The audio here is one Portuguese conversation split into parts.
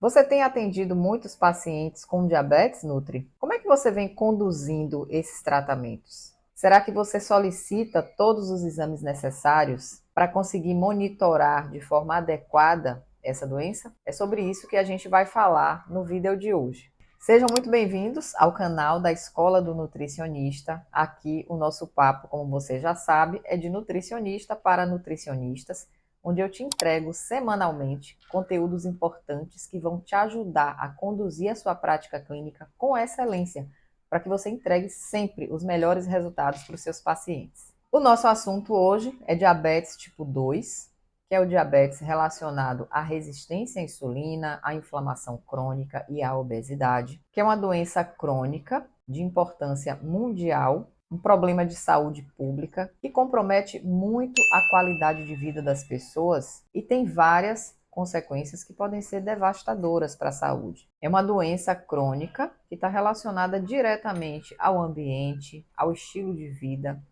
Você tem atendido muitos pacientes com diabetes, Nutri? Como é que você vem conduzindo esses tratamentos? Será que você solicita todos os exames necessários para conseguir monitorar de forma adequada essa doença? É sobre isso que a gente vai falar no vídeo de hoje. Sejam muito bem-vindos ao canal da Escola do Nutricionista. Aqui o nosso papo, como você já sabe, é de nutricionista para nutricionistas, onde eu te entrego semanalmente conteúdos importantes que vão te ajudar a conduzir a sua prática clínica com excelência, para que você entregue sempre os melhores resultados para os seus pacientes. O nosso assunto hoje é diabetes tipo 2, que é o diabetes relacionado à resistência à insulina, à inflamação crônica e à obesidade, que é uma doença crônica de importância mundial, um problema de saúde pública que compromete muito a qualidade de vida das pessoas e tem várias consequências que podem ser devastadoras para a saúde. É uma doença crônica que está relacionada diretamente ao ambiente, ao estilo de vida,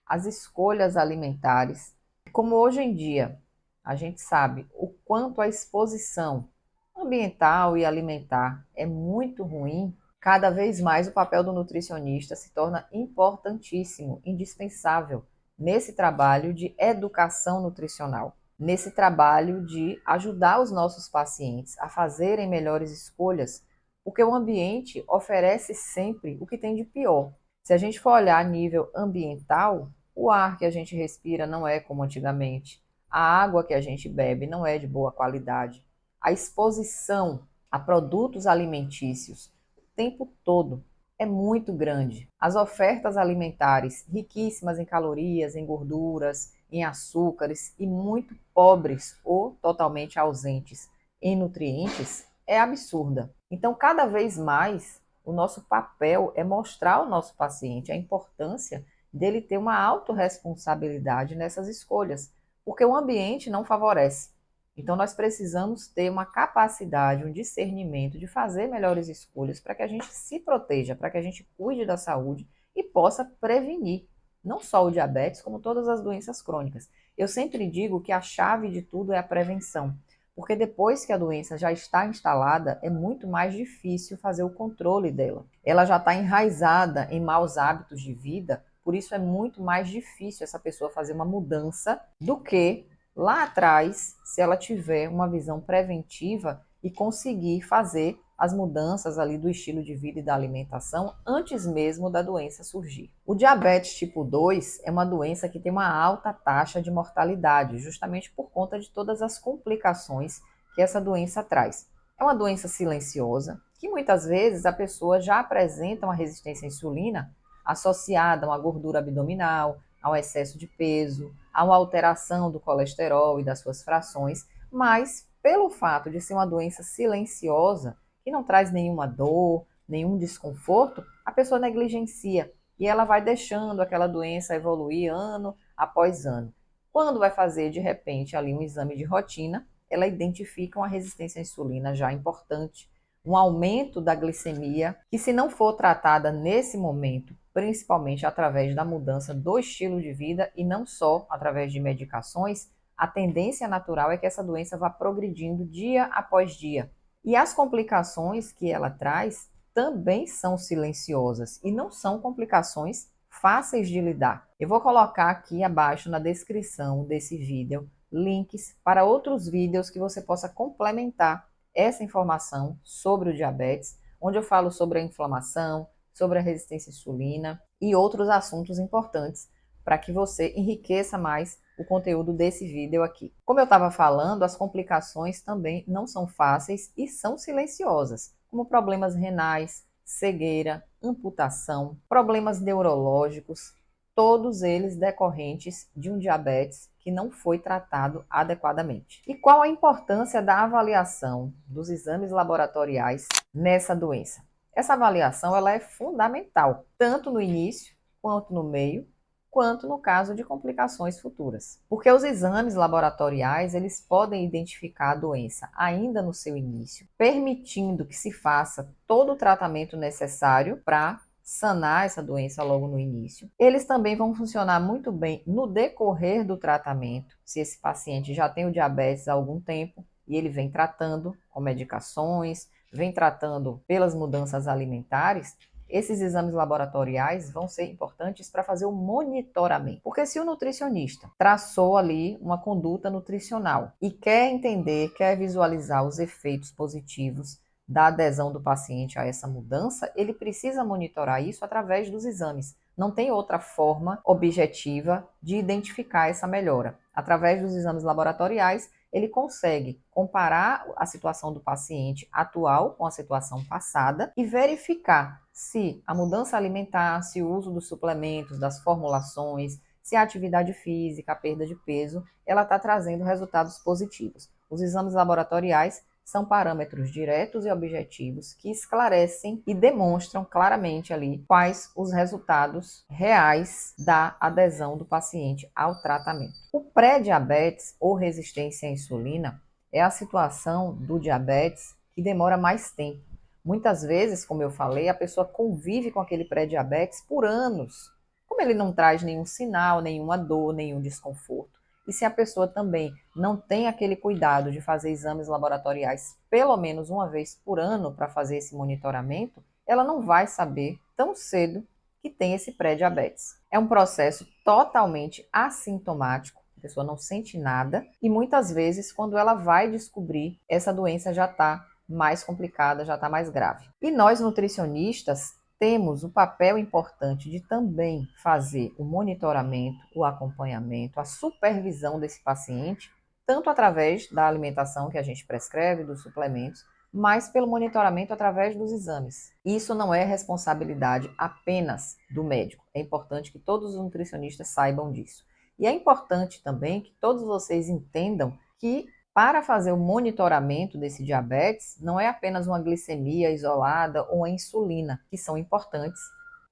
às escolhas alimentares. Como hoje em dia a gente sabe o quanto a exposição ambiental e alimentar é muito ruim, cada vez mais o papel do nutricionista se torna importantíssimo, indispensável nesse trabalho de educação nutricional, nesse trabalho de ajudar os nossos pacientes a fazerem melhores escolhas, porque o ambiente oferece sempre o que tem de pior. Se a gente for olhar a nível ambiental, o ar que a gente respira não é como antigamente, a água que a gente bebe não é de boa qualidade, a exposição a produtos alimentícios o tempo todo é muito grande. As ofertas alimentares riquíssimas em calorias, em gorduras, em açúcares e muito pobres ou totalmente ausentes em nutrientes é absurda. Então, cada vez mais, o nosso papel é mostrar ao nosso paciente a importância dele ter uma autorresponsabilidade nessas escolhas, porque o ambiente não favorece. Então, nós precisamos ter uma capacidade, um discernimento de fazer melhores escolhas para que a gente se proteja, para que a gente cuide da saúde e possa prevenir não só o diabetes, como todas as doenças crônicas. Eu sempre digo que a chave de tudo é a prevenção, porque depois que a doença já está instalada, é muito mais difícil fazer o controle dela. Ela já está enraizada em maus hábitos de vida, por isso é muito mais difícil essa pessoa fazer uma mudança do que lá atrás, se ela tiver uma visão preventiva e conseguir fazer as mudanças ali do estilo de vida e da alimentação antes mesmo da doença surgir. O diabetes tipo 2 é uma doença que tem uma alta taxa de mortalidade, justamente por conta de todas as complicações que essa doença traz. É uma doença silenciosa, que muitas vezes a pessoa já apresenta uma resistência à insulina associada a uma gordura abdominal, ao excesso de peso, a uma alteração do colesterol e das suas frações, mas pelo fato de ser uma doença silenciosa, que não traz nenhuma dor, nenhum desconforto, a pessoa negligencia e ela vai deixando aquela doença evoluir ano após ano. Quando vai fazer, de repente, ali um exame de rotina, ela identifica uma resistência à insulina já importante, um aumento da glicemia, que se não for tratada nesse momento, principalmente através da mudança do estilo de vida e não só através de medicações, a tendência natural é que essa doença vá progredindo dia após dia. E as complicações que ela traz também são silenciosas e não são complicações fáceis de lidar. Eu vou colocar aqui abaixo na descrição desse vídeo links para outros vídeos que você possa complementar essa informação sobre o diabetes, onde eu falo sobre a inflamação, sobre a resistência à insulina e outros assuntos importantes para que você enriqueça mais o conteúdo desse vídeo aqui. Como eu estava falando, as complicações também não são fáceis e são silenciosas, como problemas renais, cegueira, amputação, problemas neurológicos, todos eles decorrentes de um diabetes que não foi tratado adequadamente. E qual a importância da avaliação dos exames laboratoriais nessa doença? Essa avaliação ela é fundamental, tanto no início, quanto no meio, quanto no caso de complicações futuras. Porque os exames laboratoriais, eles podem identificar a doença ainda no seu início, permitindo que se faça todo o tratamento necessário para sanar essa doença logo no início. Eles também vão funcionar muito bem no decorrer do tratamento, se esse paciente já tem o diabetes há algum tempo e ele vem tratando com medicações, vem tratando pelas mudanças alimentares, esses exames laboratoriais vão ser importantes para fazer o monitoramento. Porque se o nutricionista traçou ali uma conduta nutricional e quer entender, quer visualizar os efeitos positivos da adesão do paciente a essa mudança, ele precisa monitorar isso através dos exames. Não tem outra forma objetiva de identificar essa melhora. Através dos exames laboratoriais, ele consegue comparar a situação do paciente atual com a situação passada e verificar se a mudança alimentar, se o uso dos suplementos, das formulações, se a atividade física, a perda de peso, ela está trazendo resultados positivos. Os exames laboratoriais são parâmetros diretos e objetivos que esclarecem e demonstram claramente ali quais os resultados reais da adesão do paciente ao tratamento. O pré-diabetes ou resistência à insulina é a situação do diabetes que demora mais tempo. Muitas vezes, como eu falei, a pessoa convive com aquele pré-diabetes por anos, como ele não traz nenhum sinal, nenhuma dor, nenhum desconforto. E se a pessoa também não tem aquele cuidado de fazer exames laboratoriais pelo menos uma vez por ano para fazer esse monitoramento, ela não vai saber tão cedo que tem esse pré-diabetes. É um processo totalmente assintomático, a pessoa não sente nada e muitas vezes quando ela vai descobrir, essa doença já está mais complicada, já está mais grave. E nós nutricionistas temos o papel importante de também fazer o monitoramento, o acompanhamento, a supervisão desse paciente, tanto através da alimentação que a gente prescreve, dos suplementos, mas pelo monitoramento através dos exames. Isso não é responsabilidade apenas do médico. É importante que todos os nutricionistas saibam disso. E é importante também que todos vocês entendam que para fazer o monitoramento desse diabetes, não é apenas uma glicemia isolada ou a insulina, que são importantes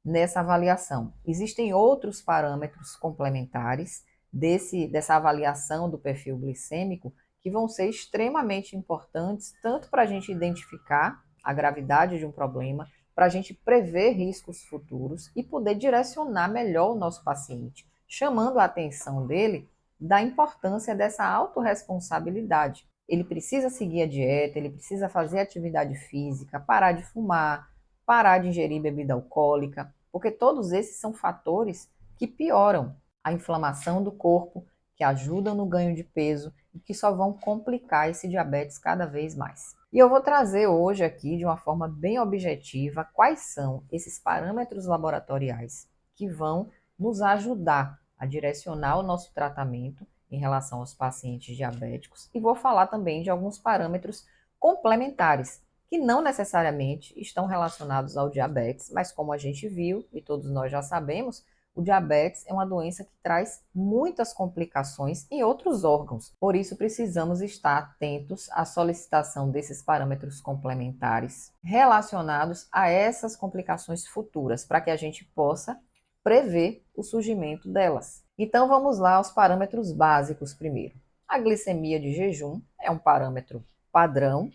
nessa avaliação. Existem outros parâmetros complementares dessa avaliação do perfil glicêmico que vão ser extremamente importantes, tanto para a gente identificar a gravidade de um problema, para a gente prever riscos futuros e poder direcionar melhor o nosso paciente, chamando a atenção dele da importância dessa autorresponsabilidade. Ele precisa seguir a dieta, ele precisa fazer atividade física, parar de fumar, parar de ingerir bebida alcoólica, porque todos esses são fatores que pioram a inflamação do corpo, que ajudam no ganho de peso e que só vão complicar esse diabetes cada vez mais. E eu vou trazer hoje aqui, de uma forma bem objetiva, quais são esses parâmetros laboratoriais que vão nos ajudar a direcionar o nosso tratamento em relação aos pacientes diabéticos e vou falar também de alguns parâmetros complementares que não necessariamente estão relacionados ao diabetes, mas como a gente viu e todos nós já sabemos, o diabetes é uma doença que traz muitas complicações em outros órgãos. Por isso precisamos estar atentos à solicitação desses parâmetros complementares relacionados a essas complicações futuras, para que a gente possa prever o surgimento delas. Então vamos lá aos parâmetros básicos primeiro. A glicemia de jejum é um parâmetro padrão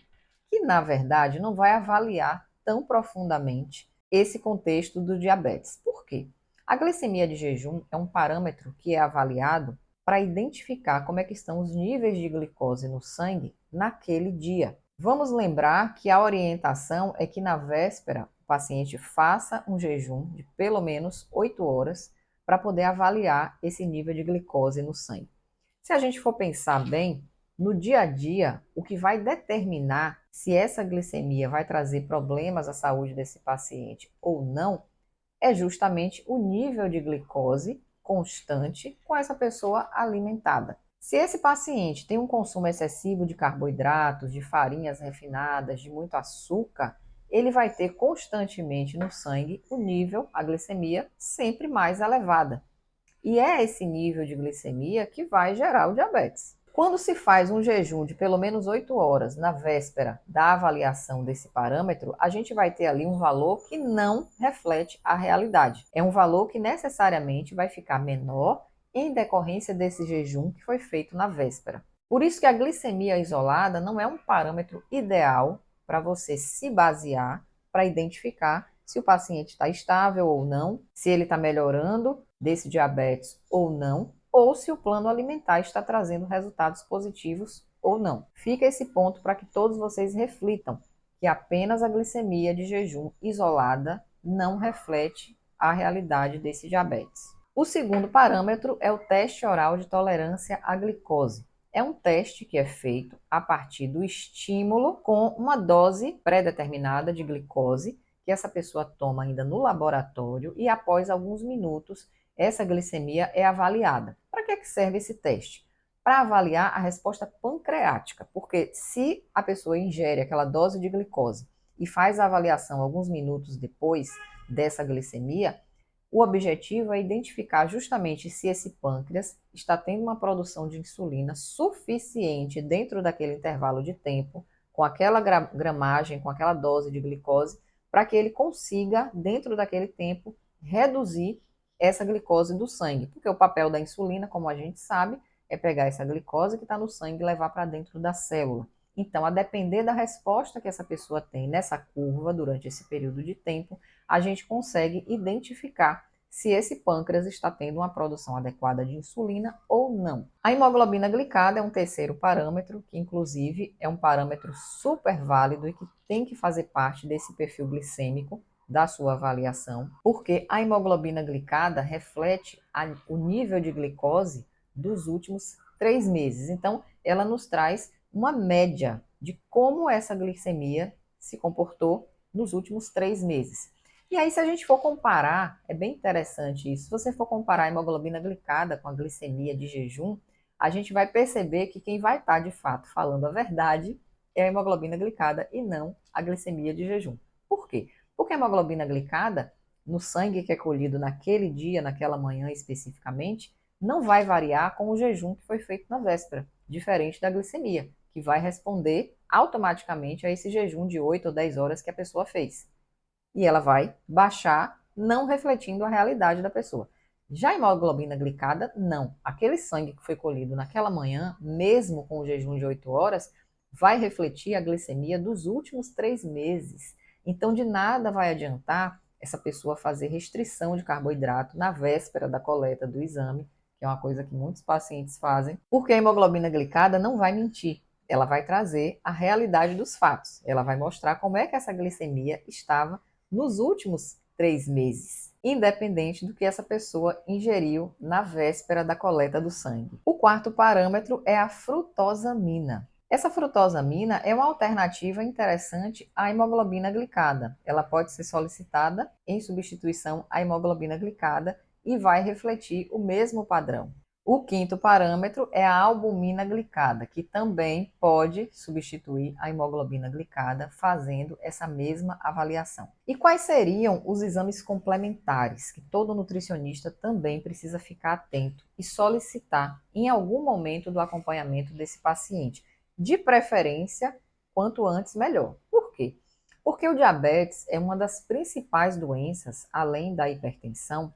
que, na verdade, não vai avaliar tão profundamente esse contexto do diabetes. Por quê? A glicemia de jejum é um parâmetro que é avaliado para identificar como é que estão os níveis de glicose no sangue naquele dia. Vamos lembrar que a orientação é que na véspera o paciente faça um jejum de pelo menos 8 horas para poder avaliar esse nível de glicose no sangue. Se a gente for pensar bem, no dia a dia, o que vai determinar se essa glicemia vai trazer problemas à saúde desse paciente ou não é justamente o nível de glicose constante com essa pessoa alimentada. Se esse paciente tem um consumo excessivo de carboidratos, de farinhas refinadas, de muito açúcar, ele vai ter constantemente no sangue o nível, a glicemia, sempre mais elevada. E é esse nível de glicemia que vai gerar o diabetes. Quando se faz um jejum de pelo menos 8 horas na véspera da avaliação desse parâmetro, a gente vai ter ali um valor que não reflete a realidade. É um valor que necessariamente vai ficar menor em decorrência desse jejum que foi feito na véspera. Por isso que a glicemia isolada não é um parâmetro ideal para você se basear para identificar se o paciente está estável ou não, se ele está melhorando desse diabetes ou não, ou se o plano alimentar está trazendo resultados positivos ou não. Fica esse ponto para que todos vocês reflitam que apenas a glicemia de jejum isolada não reflete a realidade desse diabetes. O segundo parâmetro é o teste oral de tolerância à glicose. É um teste que é feito a partir do estímulo com uma dose pré-determinada de glicose que essa pessoa toma ainda no laboratório e após alguns minutos essa glicemia é avaliada. Para que serve esse teste? Para avaliar a resposta pancreática, porque se a pessoa ingere aquela dose de glicose e faz a avaliação alguns minutos depois dessa glicemia, o objetivo é identificar justamente se esse pâncreas está tendo uma produção de insulina suficiente dentro daquele intervalo de tempo, com aquela gramagem, com aquela dose de glicose, para que ele consiga, dentro daquele tempo, reduzir essa glicose do sangue. Porque o papel da insulina, como a gente sabe, é pegar essa glicose que está no sangue e levar para dentro da célula. Então, a depender da resposta que essa pessoa tem nessa curva durante esse período de tempo, a gente consegue identificar se esse pâncreas está tendo uma produção adequada de insulina ou não. A hemoglobina glicada é um terceiro parâmetro, que inclusive é um parâmetro super válido e que tem que fazer parte desse perfil glicêmico da sua avaliação, porque a hemoglobina glicada reflete o nível de glicose dos últimos 3 meses. Então, ela nos traz uma média de como essa glicemia se comportou nos últimos 3 meses. E aí, se a gente for comparar, é bem interessante isso, se você for comparar a hemoglobina glicada com a glicemia de jejum, a gente vai perceber que quem vai estar, de fato, falando a verdade é a hemoglobina glicada e não a glicemia de jejum. Por quê? Porque a hemoglobina glicada, no sangue que é colhido naquele dia, naquela manhã especificamente, não vai variar com o jejum que foi feito na véspera, diferente da glicemia, que vai responder automaticamente a esse jejum de 8 ou 10 horas que a pessoa fez. E ela vai baixar, não refletindo a realidade da pessoa. Já a hemoglobina glicada, não. Aquele sangue que foi colhido naquela manhã, mesmo com o jejum de 8 horas, vai refletir a glicemia dos últimos 3 meses. Então, de nada vai adiantar essa pessoa fazer restrição de carboidrato na véspera da coleta do exame, que é uma coisa que muitos pacientes fazem, porque a hemoglobina glicada não vai mentir. Ela vai trazer a realidade dos fatos. Ela vai mostrar como é que essa glicemia estava nos últimos 3 meses, independente do que essa pessoa ingeriu na véspera da coleta do sangue. O quarto parâmetro é a frutosamina. Essa frutosamina é uma alternativa interessante à hemoglobina glicada. Ela pode ser solicitada em substituição à hemoglobina glicada e vai refletir o mesmo padrão. O quinto parâmetro é a albumina glicada, que também pode substituir a hemoglobina glicada fazendo essa mesma avaliação. E quais seriam os exames complementares que todo nutricionista também precisa ficar atento e solicitar em algum momento do acompanhamento desse paciente? De preferência, quanto antes melhor. Por quê? Porque o diabetes é uma das principais doenças, além da hipertensão,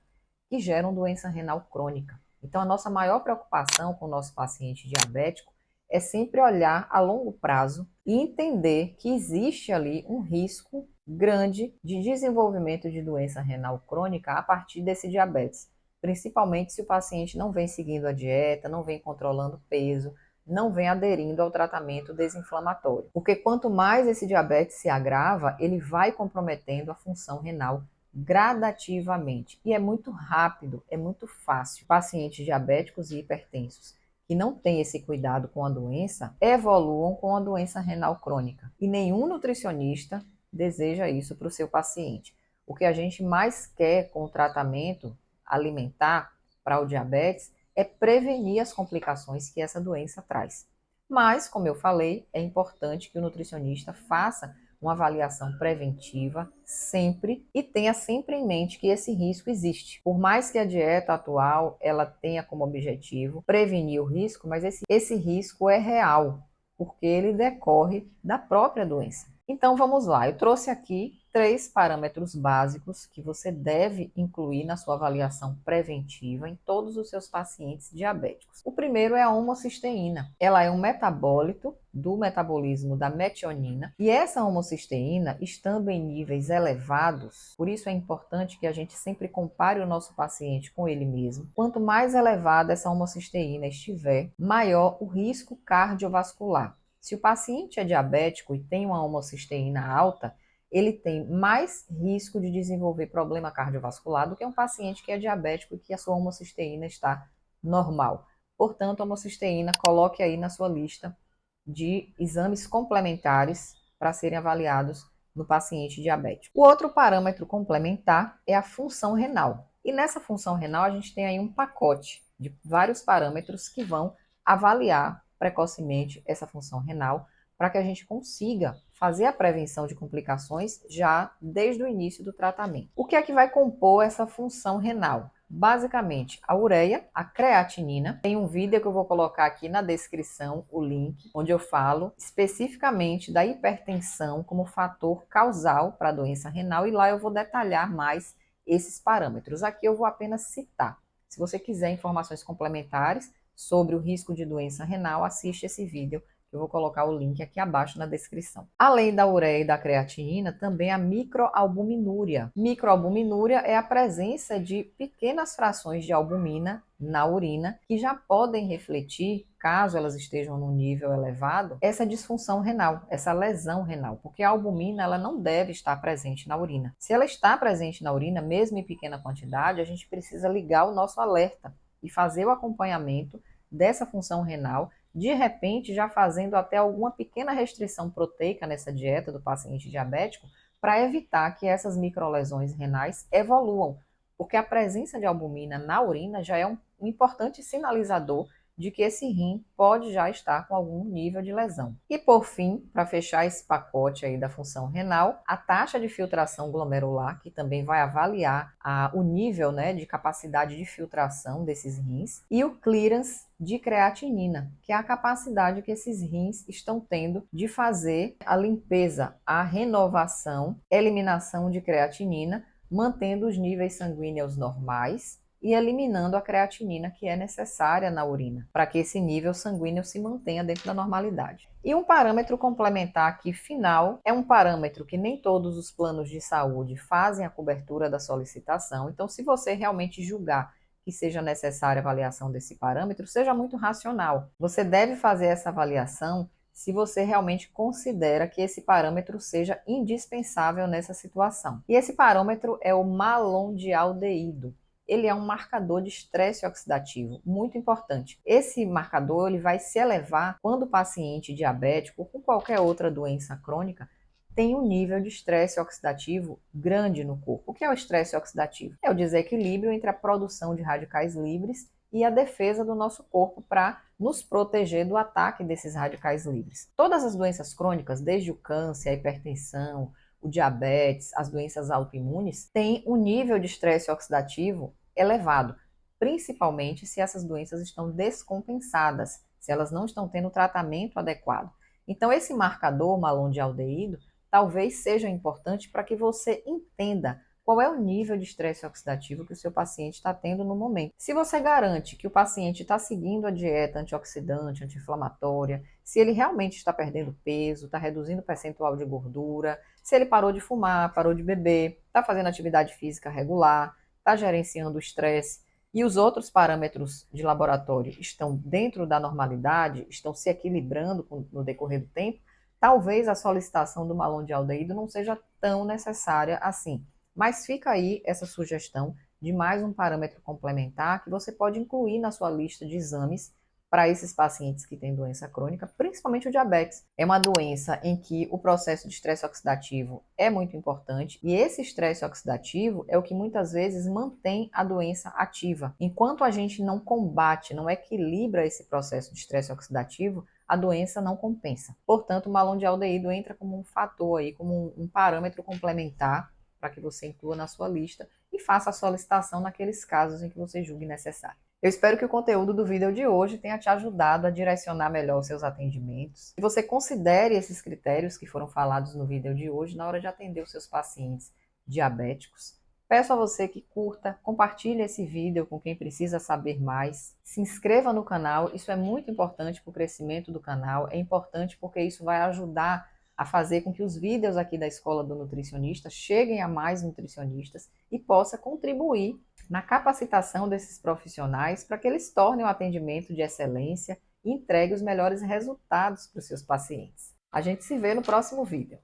que geram doença renal crônica. Então, a nossa maior preocupação com o nosso paciente diabético é sempre olhar a longo prazo e entender que existe ali um risco grande de desenvolvimento de doença renal crônica a partir desse diabetes, principalmente se o paciente não vem seguindo a dieta, não vem controlando o peso, não vem aderindo ao tratamento desinflamatório. Porque quanto mais esse diabetes se agrava, ele vai comprometendo a função renal gradativamente. E é muito rápido, é muito fácil. Pacientes diabéticos e hipertensos que não têm esse cuidado com a doença evoluam com a doença renal crônica. E nenhum nutricionista deseja isso para o seu paciente. O que a gente mais quer com o tratamento alimentar para o diabetes é prevenir as complicações que essa doença traz. Mas, como eu falei, é importante que o nutricionista faça uma avaliação preventiva sempre e tenha sempre em mente que esse risco existe. Por mais que a dieta atual ela tenha como objetivo prevenir o risco, mas esse risco é real, porque ele decorre da própria doença. Então vamos lá, eu trouxe aqui 3 parâmetros básicos que você deve incluir na sua avaliação preventiva em todos os seus pacientes diabéticos. O primeiro é a homocisteína. Ela é um metabólito do metabolismo da metionina e essa homocisteína, estando em níveis elevados, por isso é importante que a gente sempre compare o nosso paciente com ele mesmo. Quanto mais elevada essa homocisteína estiver, maior o risco cardiovascular. Se o paciente é diabético e tem uma homocisteína alta, ele tem mais risco de desenvolver problema cardiovascular do que um paciente que é diabético e que a sua homocisteína está normal. Portanto, a homocisteína, coloque aí na sua lista de exames complementares para serem avaliados no paciente diabético. O outro parâmetro complementar é a função renal. E nessa função renal a gente tem aí um pacote de vários parâmetros que vão avaliar precocemente essa função renal para que a gente consiga fazer a prevenção de complicações já desde o início do tratamento. O que é que vai compor essa função renal? Basicamente, a ureia, a creatinina. Tem um vídeo que eu vou colocar aqui na descrição, o link, onde eu falo especificamente da hipertensão como fator causal para a doença renal e lá eu vou detalhar mais esses parâmetros. Aqui eu vou apenas citar. Se você quiser informações complementares sobre o risco de doença renal, assiste esse vídeo. Eu vou colocar o link aqui abaixo na descrição. Além da ureia e da creatinina, também a microalbuminúria. Microalbuminúria é a presença de pequenas frações de albumina na urina que já podem refletir, caso elas estejam num nível elevado, essa disfunção renal, essa lesão renal, porque a albumina ela não deve estar presente na urina. Se ela está presente na urina, mesmo em pequena quantidade, a gente precisa ligar o nosso alerta e fazer o acompanhamento dessa função renal, de repente já fazendo até alguma pequena restrição proteica nessa dieta do paciente diabético, para evitar que essas microlesões renais evoluam, porque a presença de albumina na urina já é um importante sinalizador de que esse rim pode já estar com algum nível de lesão. E por fim, para fechar esse pacote aí da função renal, a taxa de filtração glomerular, que também vai avaliar o nível, né, de capacidade de filtração desses rins, e o clearance de creatinina, que é a capacidade que esses rins estão tendo de fazer a limpeza, a renovação, eliminação de creatinina, mantendo os níveis sanguíneos normais e eliminando a creatinina que é necessária na urina, para que esse nível sanguíneo se mantenha dentro da normalidade. E um parâmetro complementar aqui final é um parâmetro que nem todos os planos de saúde fazem a cobertura da solicitação, então se você realmente julgar que seja necessária a avaliação desse parâmetro, seja muito racional. Você deve fazer essa avaliação se você realmente considera que esse parâmetro seja indispensável nessa situação. E esse parâmetro é o malondialdeído. Ele é um marcador de estresse oxidativo, muito importante. Esse marcador ele vai se elevar quando o paciente diabético ou com qualquer outra doença crônica tem um nível de estresse oxidativo grande no corpo. O que é o estresse oxidativo? É o desequilíbrio entre a produção de radicais livres e a defesa do nosso corpo para nos proteger do ataque desses radicais livres. Todas as doenças crônicas, desde o câncer, a hipertensão, o diabetes, as doenças autoimunes, têm um nível de estresse oxidativo elevado, principalmente se essas doenças estão descompensadas, se elas não estão tendo tratamento adequado. Então, esse marcador malondialdeído talvez seja importante para que você entenda qual é o nível de estresse oxidativo que o seu paciente está tendo no momento. Se você garante que o paciente está seguindo a dieta antioxidante, anti-inflamatória, se ele realmente está perdendo peso, está reduzindo o percentual de gordura, se ele parou de fumar, parou de beber, está fazendo atividade física regular, está gerenciando o estresse e os outros parâmetros de laboratório estão dentro da normalidade, estão se equilibrando no decorrer do tempo, talvez a solicitação do malondialdeído não seja tão necessária assim. Mas fica aí essa sugestão de mais um parâmetro complementar que você pode incluir na sua lista de exames para esses pacientes que têm doença crônica, principalmente o diabetes. É uma doença em que o processo de estresse oxidativo é muito importante e esse estresse oxidativo é o que muitas vezes mantém a doença ativa. Enquanto a gente não combate, não equilibra esse processo de estresse oxidativo, a doença não compensa. Portanto, o malondialdeído entra como um fator aí, como um parâmetro complementar para que você inclua na sua lista e faça a solicitação naqueles casos em que você julgue necessário. Eu espero que o conteúdo do vídeo de hoje tenha te ajudado a direcionar melhor os seus atendimentos. E você considere esses critérios que foram falados no vídeo de hoje na hora de atender os seus pacientes diabéticos. Peço a você que curta, compartilhe esse vídeo com quem precisa saber mais. Se inscreva no canal, isso é muito importante para o crescimento do canal. É importante porque isso vai ajudar a fazer com que os vídeos aqui da Escola do Nutricionista cheguem a mais nutricionistas e possa contribuir na capacitação desses profissionais para que eles tornem o atendimento de excelência e entreguem os melhores resultados para os seus pacientes. A gente se vê no próximo vídeo.